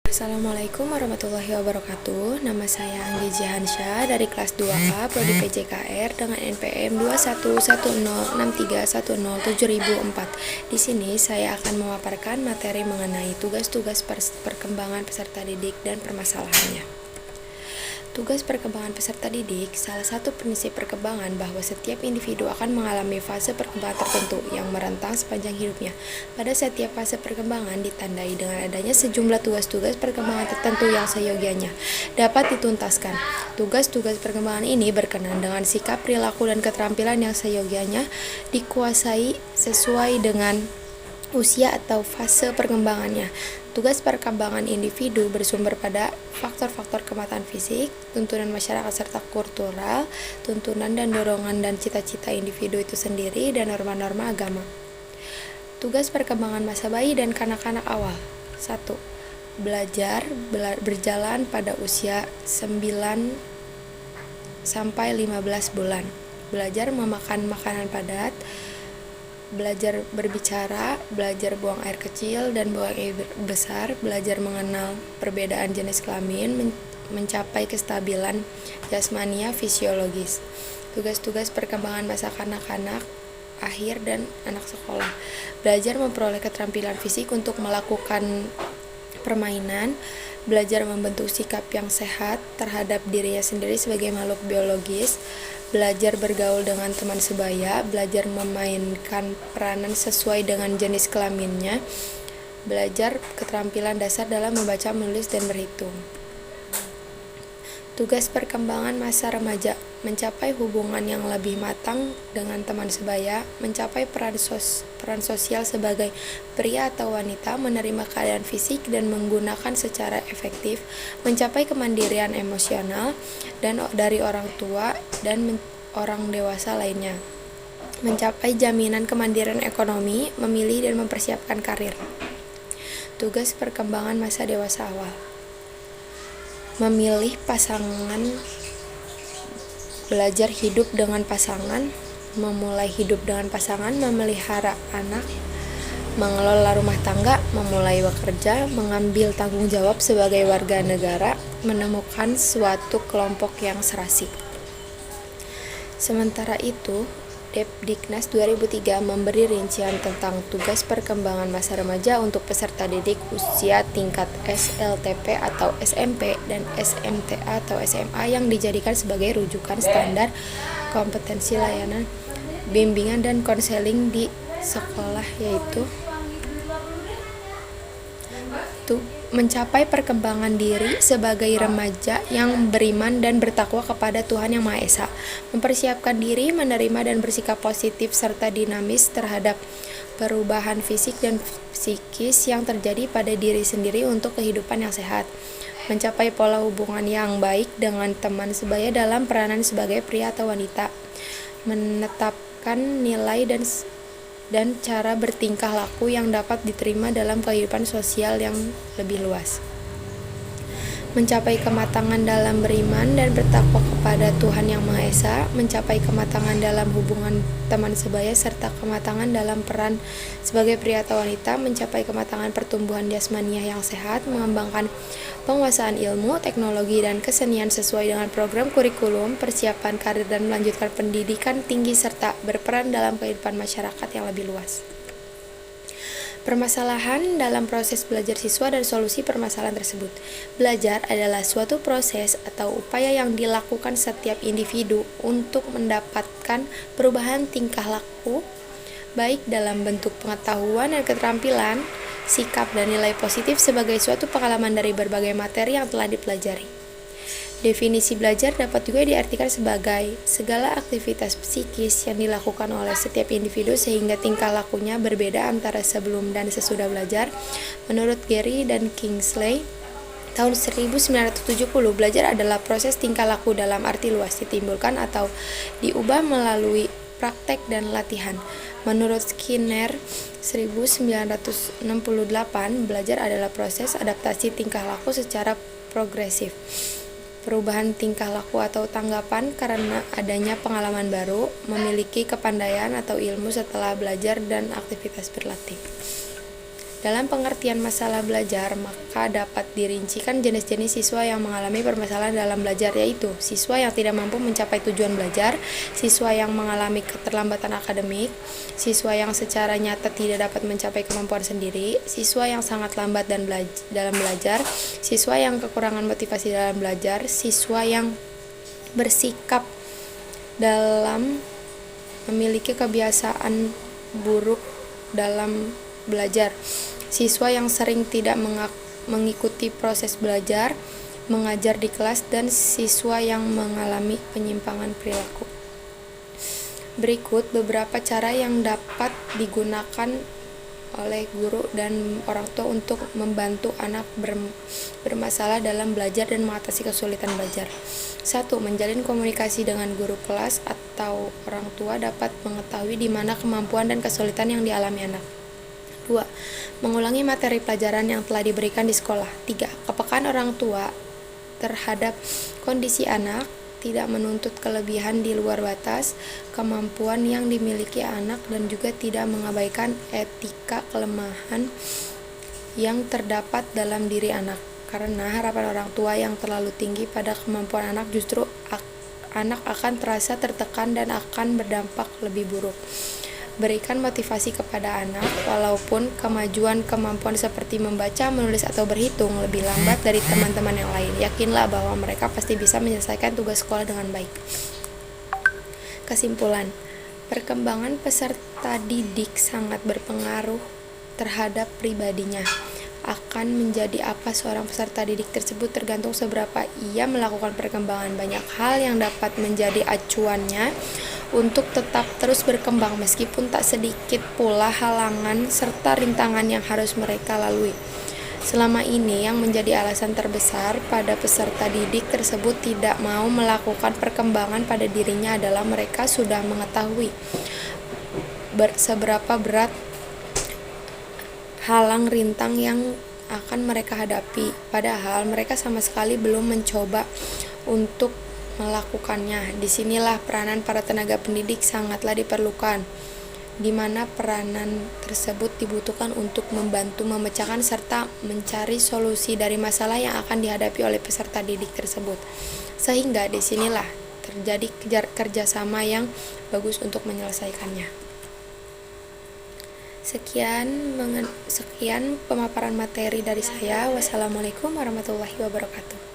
Assalamualaikum warahmatullahi wabarakatuh. Nama saya Anggi Jihansyah dari kelas 2A Prodi PJKR dengan NPM 211063107004. Di sini saya akan memaparkan materi mengenai tugas-tugas perkembangan peserta didik dan permasalahannya. Tugas perkembangan peserta didik, salah satu prinsip perkembangan bahwa setiap individu akan mengalami fase perkembangan tertentu yang merentang sepanjang hidupnya. Pada setiap fase perkembangan ditandai dengan adanya sejumlah tugas-tugas perkembangan tertentu yang seyogianya dapat dituntaskan. Tugas-tugas perkembangan ini berkenaan dengan sikap, perilaku, dan keterampilan yang seyogianya dikuasai sesuai dengan usia atau fase perkembangannya. Tugas perkembangan individu bersumber pada faktor-faktor kematangan fisik, tuntunan masyarakat serta kultural, tuntunan dan dorongan dan cita-cita individu itu sendiri, dan norma-norma agama. Tugas perkembangan masa bayi dan kanak-kanak awal. 1. Belajar berjalan pada usia 9 sampai 15 bulan. Belajar memakan makanan padat, belajar berbicara, belajar buang air kecil dan buang air besar, belajar mengenal perbedaan jenis kelamin, mencapai kestabilan jasmania fisiologis. Tugas-tugas perkembangan masa kanak-kanak akhir dan anak sekolah. Belajar memperoleh keterampilan fisik untuk melakukan permainan, belajar membentuk sikap yang sehat terhadap dirinya sendiri sebagai makhluk biologis, belajar bergaul dengan teman sebaya, belajar memainkan peranan sesuai dengan jenis kelaminnya, belajar keterampilan dasar dalam membaca, menulis, dan berhitung. Tugas perkembangan masa remaja, mencapai hubungan yang lebih matang dengan teman sebaya, mencapai peran sosial sebagai pria atau wanita, menerima keadaan fisik dan menggunakan secara efektif, mencapai kemandirian emosional dan dari orang tua dan orang dewasa lainnya, mencapai jaminan kemandirian ekonomi, memilih dan mempersiapkan karir. Tugas perkembangan masa dewasa awal, memilih pasangan, belajar hidup dengan pasangan, memulai hidup dengan pasangan, memelihara anak, mengelola rumah tangga, memulai bekerja, mengambil tanggung jawab sebagai warga negara, menemukan suatu kelompok yang serasi. Sementara itu, Depdiknas 2003 memberi rincian tentang tugas perkembangan masa remaja untuk peserta didik usia tingkat SLTP atau SMP dan SMTA atau SMA yang dijadikan sebagai rujukan standar kompetensi layanan bimbingan dan konseling di sekolah, yaitu mencapai perkembangan diri sebagai remaja yang beriman dan bertakwa kepada Tuhan Yang Maha Esa, mempersiapkan diri menerima dan bersikap positif serta dinamis terhadap perubahan fisik dan psikis yang terjadi pada diri sendiri untuk kehidupan yang sehat, mencapai pola hubungan yang baik dengan teman sebaya dalam peranan sebagai pria atau wanita, menetapkan nilai dan cara bertingkah laku yang dapat diterima dalam kehidupan sosial yang lebih luas, mencapai kematangan dalam beriman dan bertakwa kepada Tuhan Yang Maha Esa, mencapai kematangan dalam hubungan teman sebaya serta kematangan dalam peran sebagai pria atau wanita, mencapai kematangan pertumbuhan jasmaniah yang sehat, mengembangkan penguasaan ilmu, teknologi, dan kesenian sesuai dengan program kurikulum, persiapan karir dan melanjutkan pendidikan tinggi serta berperan dalam kehidupan masyarakat yang lebih luas. Permasalahan dalam proses belajar siswa dan solusi permasalahan tersebut. Belajar adalah suatu proses atau upaya yang dilakukan setiap individu untuk mendapatkan perubahan tingkah laku, baik dalam bentuk pengetahuan dan keterampilan, sikap dan nilai positif sebagai suatu pengalaman dari berbagai materi yang telah dipelajari. Definisi belajar dapat juga diartikan sebagai segala aktivitas psikis yang dilakukan oleh setiap individu sehingga tingkah lakunya berbeda antara sebelum dan sesudah belajar. Menurut Gary dan Kingsley, tahun 1970, belajar adalah proses tingkah laku dalam arti luas ditimbulkan atau diubah melalui praktek dan latihan. Menurut Skinner 1968, belajar adalah proses adaptasi tingkah laku secara progresif. Perubahan tingkah laku atau tanggapan karena adanya pengalaman baru, memiliki kepandaian atau ilmu setelah belajar dan aktivitas berlatih. Dalam pengertian masalah belajar, maka dapat dirincikan jenis-jenis siswa yang mengalami permasalahan dalam belajar, yaitu siswa yang tidak mampu mencapai tujuan belajar, siswa yang mengalami keterlambatan akademik, siswa yang secara nyata tidak dapat mencapai kemampuan sendiri, siswa yang sangat lambat dalam belajar, siswa yang kekurangan motivasi dalam belajar, siswa yang bersikap dalam memiliki kebiasaan buruk dalam belajar, siswa yang sering tidak mengikuti proses belajar mengajar di kelas, dan siswa yang mengalami penyimpangan perilaku. Berikut beberapa cara yang dapat digunakan oleh guru dan orang tua untuk membantu anak bermasalah dalam belajar dan mengatasi kesulitan belajar. 1. Menjalin komunikasi dengan guru kelas atau orang tua dapat mengetahui di mana kemampuan dan kesulitan yang dialami anak. 2. Mengulangi materi pelajaran yang telah diberikan di sekolah. 3. Kepekaan orang tua terhadap kondisi anak, tidak menuntut kelebihan di luar batas kemampuan yang dimiliki anak, dan juga tidak mengabaikan etika kelemahan yang terdapat dalam diri anak. Karena harapan orang tua yang terlalu tinggi pada kemampuan anak, justru anak akan terasa tertekan dan akan berdampak lebih buruk. Berikan motivasi kepada anak, walaupun kemajuan kemampuan seperti membaca, menulis, atau berhitung lebih lambat dari teman-teman yang lain. Yakinlah bahwa mereka pasti bisa menyelesaikan tugas sekolah dengan baik. Kesimpulan, perkembangan peserta didik sangat berpengaruh terhadap pribadinya. Akan menjadi apa seorang peserta didik tersebut tergantung seberapa ia melakukan perkembangan. Banyak hal yang dapat menjadi acuannya untuk tetap terus berkembang, meskipun tak sedikit pula halangan serta rintangan yang harus mereka lalui. Selama ini yang menjadi alasan terbesar pada peserta didik tersebut tidak mau melakukan perkembangan pada dirinya adalah mereka sudah mengetahui seberapa berat halang rintang yang akan mereka hadapi, padahal mereka sama sekali belum mencoba untuk melakukannya. Disinilah peranan para tenaga pendidik sangatlah diperlukan, di mana peranan tersebut dibutuhkan untuk membantu memecahkan serta mencari solusi dari masalah yang akan dihadapi oleh peserta didik tersebut. Sehingga disinilah terjadi kerjasama yang bagus untuk menyelesaikannya. Sekian pemaparan materi dari saya. Wassalamualaikum warahmatullahi wabarakatuh.